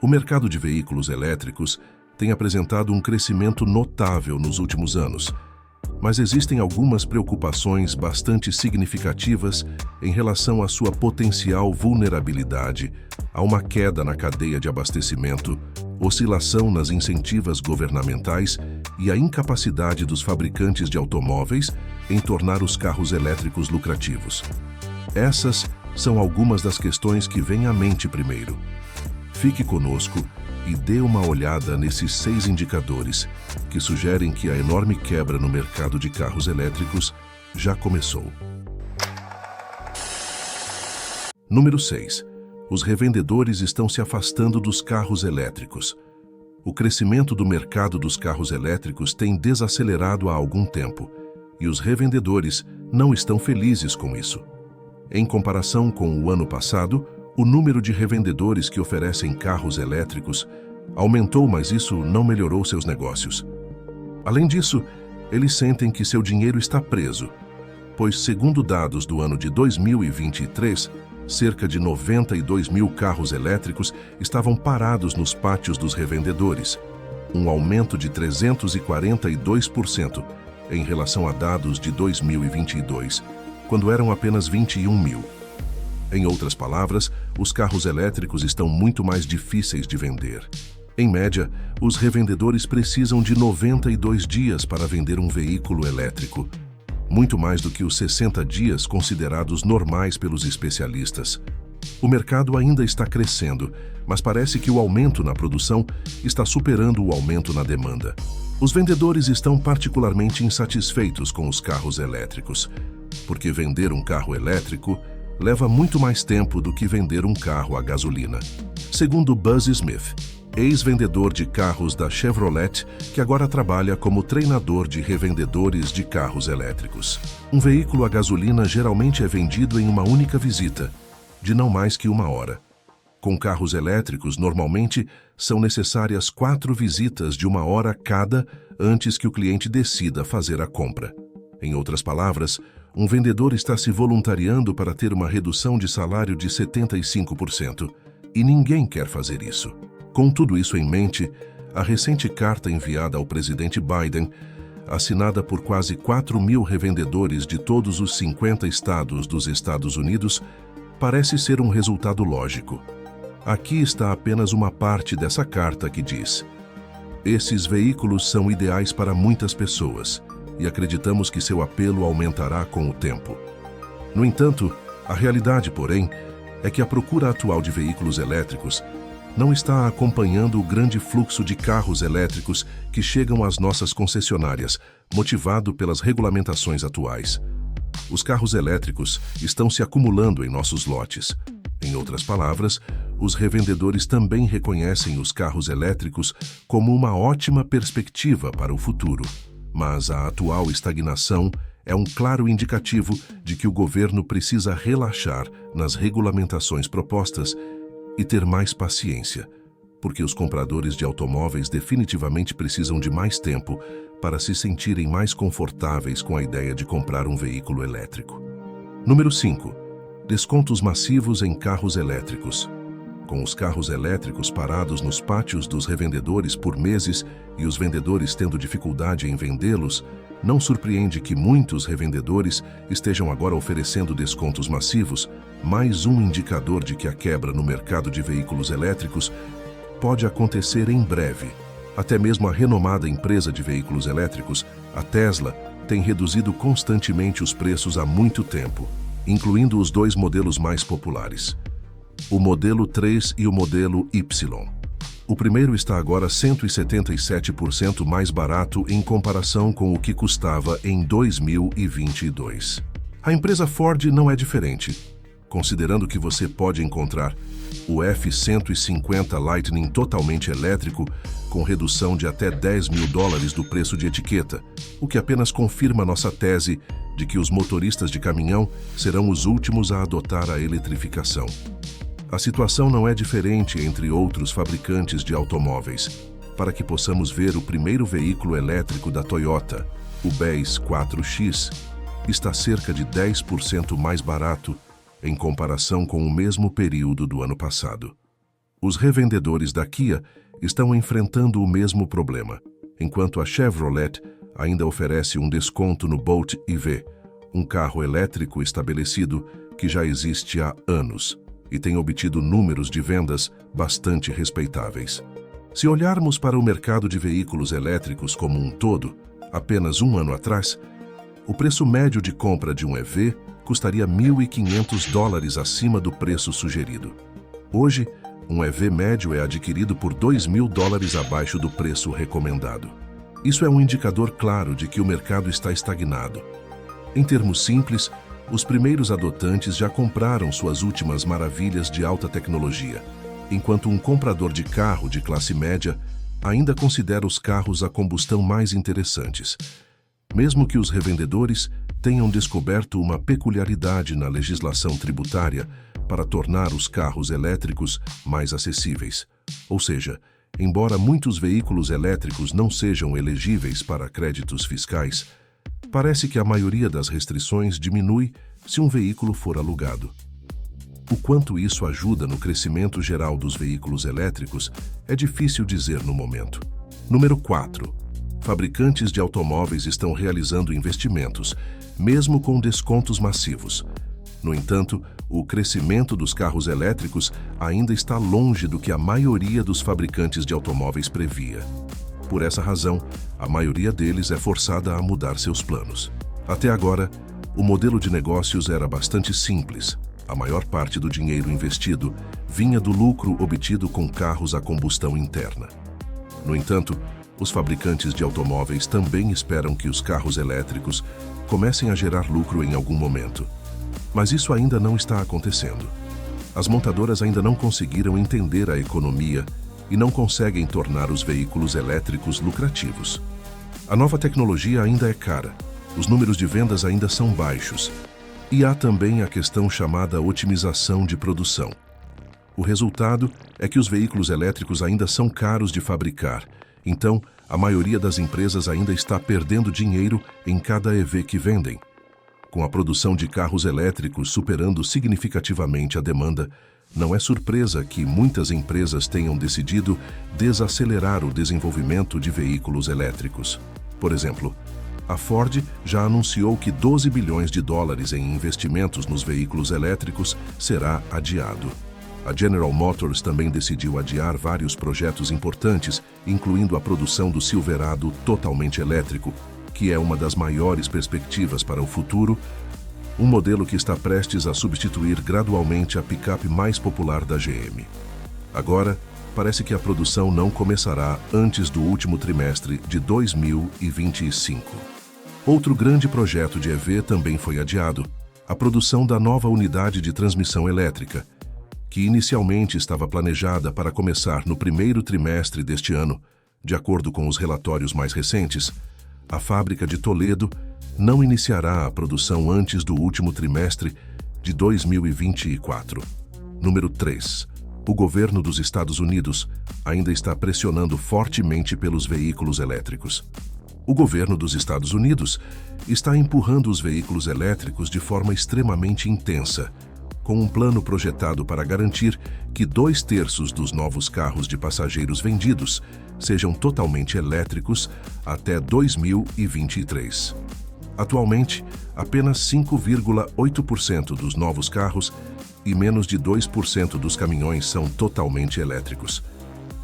O mercado de veículos elétricos tem apresentado um crescimento notável nos últimos anos, mas existem algumas preocupações bastante significativas em relação à sua potencial vulnerabilidade a uma queda na cadeia de abastecimento, oscilação nas incentivas governamentais e a incapacidade dos fabricantes de automóveis em tornar os carros elétricos lucrativos. Essas são algumas das questões que vêm à mente primeiro. Fique conosco e dê uma olhada nesses 6 indicadores que sugerem que a enorme quebra no mercado de carros elétricos já começou. Número 6. Os revendedores estão se afastando dos carros elétricos. O crescimento do mercado dos carros elétricos tem desacelerado há algum tempo, e os revendedores não estão felizes com isso. Em comparação com o ano passado, o número de revendedores que oferecem carros elétricos aumentou, mas isso não melhorou seus negócios. Além disso, eles sentem que seu dinheiro está preso, pois, segundo dados do ano de 2023, cerca de 92 mil carros elétricos estavam parados nos pátios dos revendedores, um aumento de 342% em relação a dados de 2022, quando eram apenas 21 mil. Em outras palavras, os carros elétricos estão muito mais difíceis de vender. Em média, os revendedores precisam de 92 dias para vender um veículo elétrico, muito mais do que os 60 dias considerados normais pelos especialistas. O mercado ainda está crescendo, mas parece que o aumento na produção está superando o aumento na demanda. Os vendedores estão particularmente insatisfeitos com os carros elétricos, porque vender um carro elétrico leva muito mais tempo do que vender um carro a gasolina. Segundo Buzz Smith, ex-vendedor de carros da Chevrolet, que agora trabalha como treinador de revendedores de carros elétricos. Um veículo a gasolina geralmente é vendido em uma única visita, de não mais que 1 hora. Com carros elétricos, normalmente, são necessárias 4 visitas de 1 hora cada antes que o cliente decida fazer a compra. Em outras palavras, um vendedor está se voluntariando para ter uma redução de salário de 75%, e ninguém quer fazer isso. Com tudo isso em mente, a recente carta enviada ao presidente Biden, assinada por quase 4 mil revendedores de todos os 50 estados dos Estados Unidos, parece ser um resultado lógico. Aqui está apenas uma parte dessa carta que diz: esses veículos são ideais para muitas pessoas e acreditamos que seu apelo aumentará com o tempo. No entanto, a realidade, porém, é que a procura atual de veículos elétricos não está acompanhando o grande fluxo de carros elétricos que chegam às nossas concessionárias, motivado pelas regulamentações atuais. Os carros elétricos estão se acumulando em nossos lotes. Em outras palavras, os revendedores também reconhecem os carros elétricos como uma ótima perspectiva para o futuro. Mas a atual estagnação é um claro indicativo de que o governo precisa relaxar nas regulamentações propostas e ter mais paciência, porque os compradores de automóveis definitivamente precisam de mais tempo para se sentirem mais confortáveis com a ideia de comprar um veículo elétrico. Número 5. Descontos massivos em carros elétricos. Com os carros elétricos parados nos pátios dos revendedores por meses e os vendedores tendo dificuldade em vendê-los, não surpreende que muitos revendedores estejam agora oferecendo descontos massivos, mais um indicador de que a quebra no mercado de veículos elétricos pode acontecer em breve. Até mesmo a renomada empresa de veículos elétricos, a Tesla, tem reduzido constantemente os preços há muito tempo, incluindo os 2 modelos mais populares, o modelo 3 e o modelo Y. O primeiro está agora 177% mais barato em comparação com o que custava em 2022. A empresa Ford não é diferente, considerando que você pode encontrar o F-150 Lightning totalmente elétrico com redução de até $10 mil do preço de etiqueta, o que apenas confirma nossa tese de que os motoristas de caminhão serão os últimos a adotar a eletrificação. A situação não é diferente entre outros fabricantes de automóveis. Para que possamos ver o primeiro veículo elétrico da Toyota, o BES 4X, está cerca de 10% mais barato em comparação com o mesmo período do ano passado. Os revendedores da Kia estão enfrentando o mesmo problema, enquanto a Chevrolet ainda oferece um desconto no Bolt EV, um carro elétrico estabelecido que já existe há anos e tem obtido números de vendas bastante respeitáveis. Se olharmos para o mercado de veículos elétricos como um todo, apenas um ano atrás, o preço médio de compra de um EV custaria $1.500 acima do preço sugerido. Hoje, um EV médio é adquirido por $2.000 abaixo do preço recomendado. Isso é um indicador claro de que o mercado está estagnado. Em termos simples, os primeiros adotantes já compraram suas últimas maravilhas de alta tecnologia, enquanto um comprador de carro de classe média ainda considera os carros a combustão mais interessantes. Mesmo que os revendedores tenham descoberto uma peculiaridade na legislação tributária para tornar os carros elétricos mais acessíveis. Ou seja, embora muitos veículos elétricos não sejam elegíveis para créditos fiscais, parece que a maioria das restrições diminui se um veículo for alugado. O quanto isso ajuda no crescimento geral dos veículos elétricos é difícil dizer no momento. Número 4. Fabricantes de automóveis estão realizando investimentos, mesmo com descontos massivos. No entanto, o crescimento dos carros elétricos ainda está longe do que a maioria dos fabricantes de automóveis previa. Por essa razão, a maioria deles é forçada a mudar seus planos. Até agora, o modelo de negócios era bastante simples. A maior parte do dinheiro investido vinha do lucro obtido com carros a combustão interna. No entanto, os fabricantes de automóveis também esperam que os carros elétricos comecem a gerar lucro em algum momento. Mas isso ainda não está acontecendo. As montadoras ainda não conseguiram entender a economia e não conseguem tornar os veículos elétricos lucrativos. A nova tecnologia ainda é cara, os números de vendas ainda são baixos, e há também a questão chamada otimização de produção. O resultado é que os veículos elétricos ainda são caros de fabricar, então a maioria das empresas ainda está perdendo dinheiro em cada EV que vendem. Com a produção de carros elétricos superando significativamente a demanda, não é surpresa que muitas empresas tenham decidido desacelerar o desenvolvimento de veículos elétricos. Por exemplo, a Ford já anunciou que $12 bilhões em investimentos nos veículos elétricos será adiado. A General Motors também decidiu adiar vários projetos importantes, incluindo a produção do Silverado totalmente elétrico, que é uma das maiores perspectivas para o futuro, um modelo que está prestes a substituir gradualmente a picape mais popular da GM. Agora, parece que a produção não começará antes do último trimestre de 2025. Outro grande projeto de EV também foi adiado, a produção da nova unidade de transmissão elétrica, que inicialmente estava planejada para começar no primeiro trimestre deste ano. De acordo com os relatórios mais recentes, a fábrica de Toledo não iniciará a produção antes do último trimestre de 2024. Número 3. O governo dos Estados Unidos ainda está pressionando fortemente pelos veículos elétricos. O governo dos Estados Unidos está empurrando os veículos elétricos de forma extremamente intensa, com um plano projetado para garantir que 2/3 dos novos carros de passageiros vendidos sejam totalmente elétricos até 2023. Atualmente, apenas 5,8% dos novos carros e menos de 2% dos caminhões são totalmente elétricos.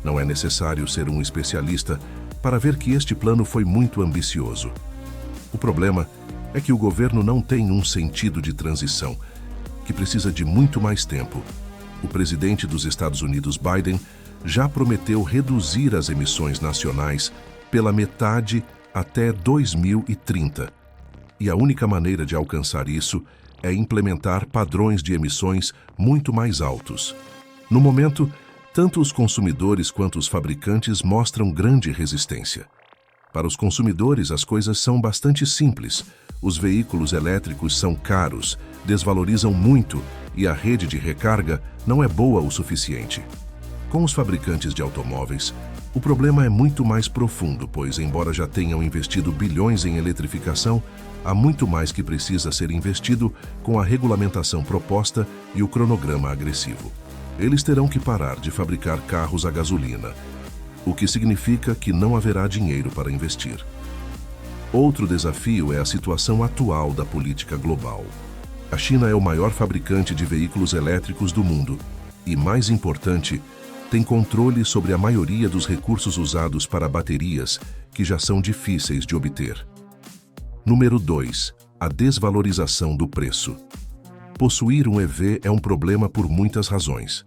Não é necessário ser um especialista para ver que este plano foi muito ambicioso. O problema é que o governo não tem um sentido de transição, que precisa de muito mais tempo. O presidente dos Estados Unidos, Biden, já prometeu reduzir as emissões nacionais pela metade até 2030. E a única maneira de alcançar isso é implementar padrões de emissões muito mais altos. No momento, tanto os consumidores quanto os fabricantes mostram grande resistência. Para os consumidores, as coisas são bastante simples. Os veículos elétricos são caros, desvalorizam muito e a rede de recarga não é boa o suficiente. Com os fabricantes de automóveis, o problema é muito mais profundo, pois, embora já tenham investido bilhões em eletrificação, há muito mais que precisa ser investido com a regulamentação proposta e o cronograma agressivo. Eles terão que parar de fabricar carros a gasolina, o que significa que não haverá dinheiro para investir. Outro desafio é a situação atual da política global. A China é o maior fabricante de veículos elétricos do mundo e, mais importante, tem controle sobre a maioria dos recursos usados para baterias, que já são difíceis de obter. Número 2. A desvalorização do preço. Possuir um EV é um problema por muitas razões.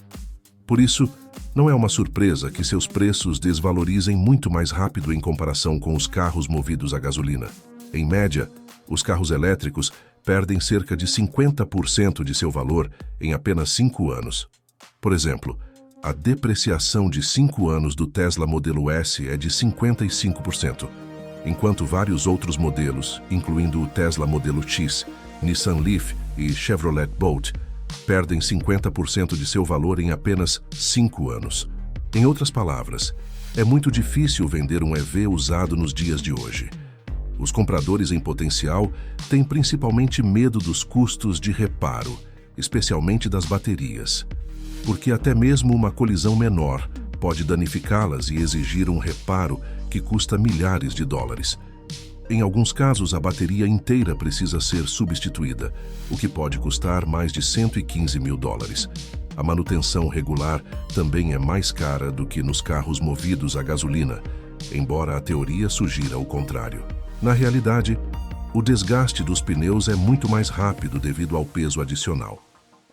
Por isso, não é uma surpresa que seus preços desvalorizem muito mais rápido em comparação com os carros movidos a gasolina. Em média, os carros elétricos perdem cerca de 50% de seu valor em apenas 5 anos. Por exemplo, a depreciação de 5 anos do Tesla Modelo S é de 55%, enquanto vários outros modelos, incluindo o Tesla Modelo X, Nissan Leaf e Chevrolet Bolt, perdem 50% de seu valor em apenas 5 anos. Em outras palavras, é muito difícil vender um EV usado nos dias de hoje. Os compradores em potencial têm principalmente medo dos custos de reparo, especialmente das baterias, porque até mesmo uma colisão menor pode danificá-las e exigir um reparo que custa milhares de dólares. Em alguns casos, a bateria inteira precisa ser substituída, o que pode custar mais de 115 mil dólares. A manutenção regular também é mais cara do que nos carros movidos a gasolina, embora a teoria sugira o contrário. Na realidade, o desgaste dos pneus é muito mais rápido devido ao peso adicional.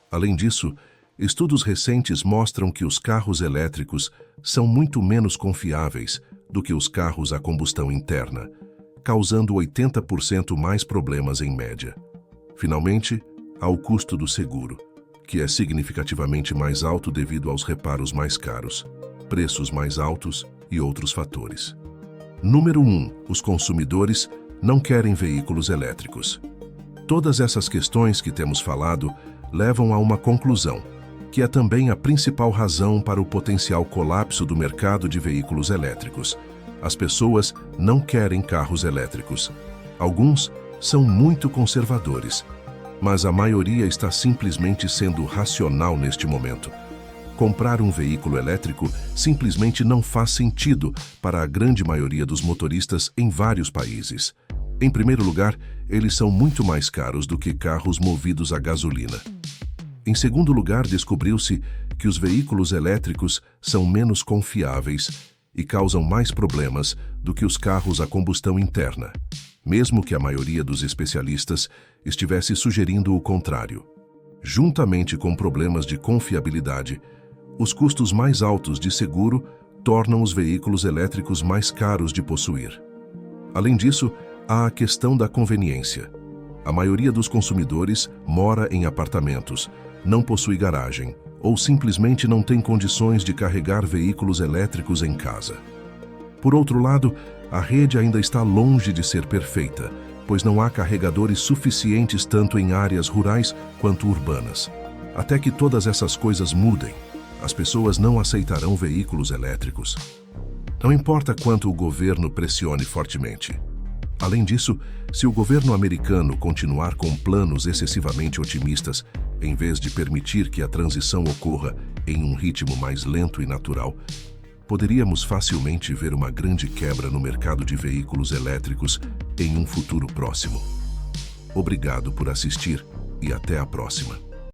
Além disso, estudos recentes mostram que os carros elétricos são muito menos confiáveis do que os carros a combustão interna, causando 80% mais problemas em média. Finalmente, há o custo do seguro, que é significativamente mais alto devido aos reparos mais caros, preços mais altos e outros fatores. Número 1. Os consumidores não querem veículos elétricos. Todas essas questões que temos falado levam a uma conclusão, que é também a principal razão para o potencial colapso do mercado de veículos elétricos. As pessoas não querem carros elétricos. Alguns são muito conservadores, mas a maioria está simplesmente sendo racional neste momento. Comprar um veículo elétrico simplesmente não faz sentido para a grande maioria dos motoristas em vários países. Em primeiro lugar, eles são muito mais caros do que carros movidos a gasolina. Em segundo lugar, descobriu-se que os veículos elétricos são menos confiáveis e causam mais problemas do que os carros a combustão interna, mesmo que a maioria dos especialistas estivesse sugerindo o contrário. Juntamente com problemas de confiabilidade, os custos mais altos de seguro tornam os veículos elétricos mais caros de possuir. Além disso, há a questão da conveniência. A maioria dos consumidores mora em apartamentos, não possui garagem ou simplesmente não tem condições de carregar veículos elétricos em casa. Por outro lado, a rede ainda está longe de ser perfeita, pois não há carregadores suficientes tanto em áreas rurais quanto urbanas. Até que todas essas coisas mudem, as pessoas não aceitarão veículos elétricos. Não importa quanto o governo pressione fortemente. Além disso, se o governo americano continuar com planos excessivamente otimistas, em vez de permitir que a transição ocorra em um ritmo mais lento e natural, poderíamos facilmente ver uma grande quebra no mercado de veículos elétricos em um futuro próximo. Obrigado por assistir e até a próxima.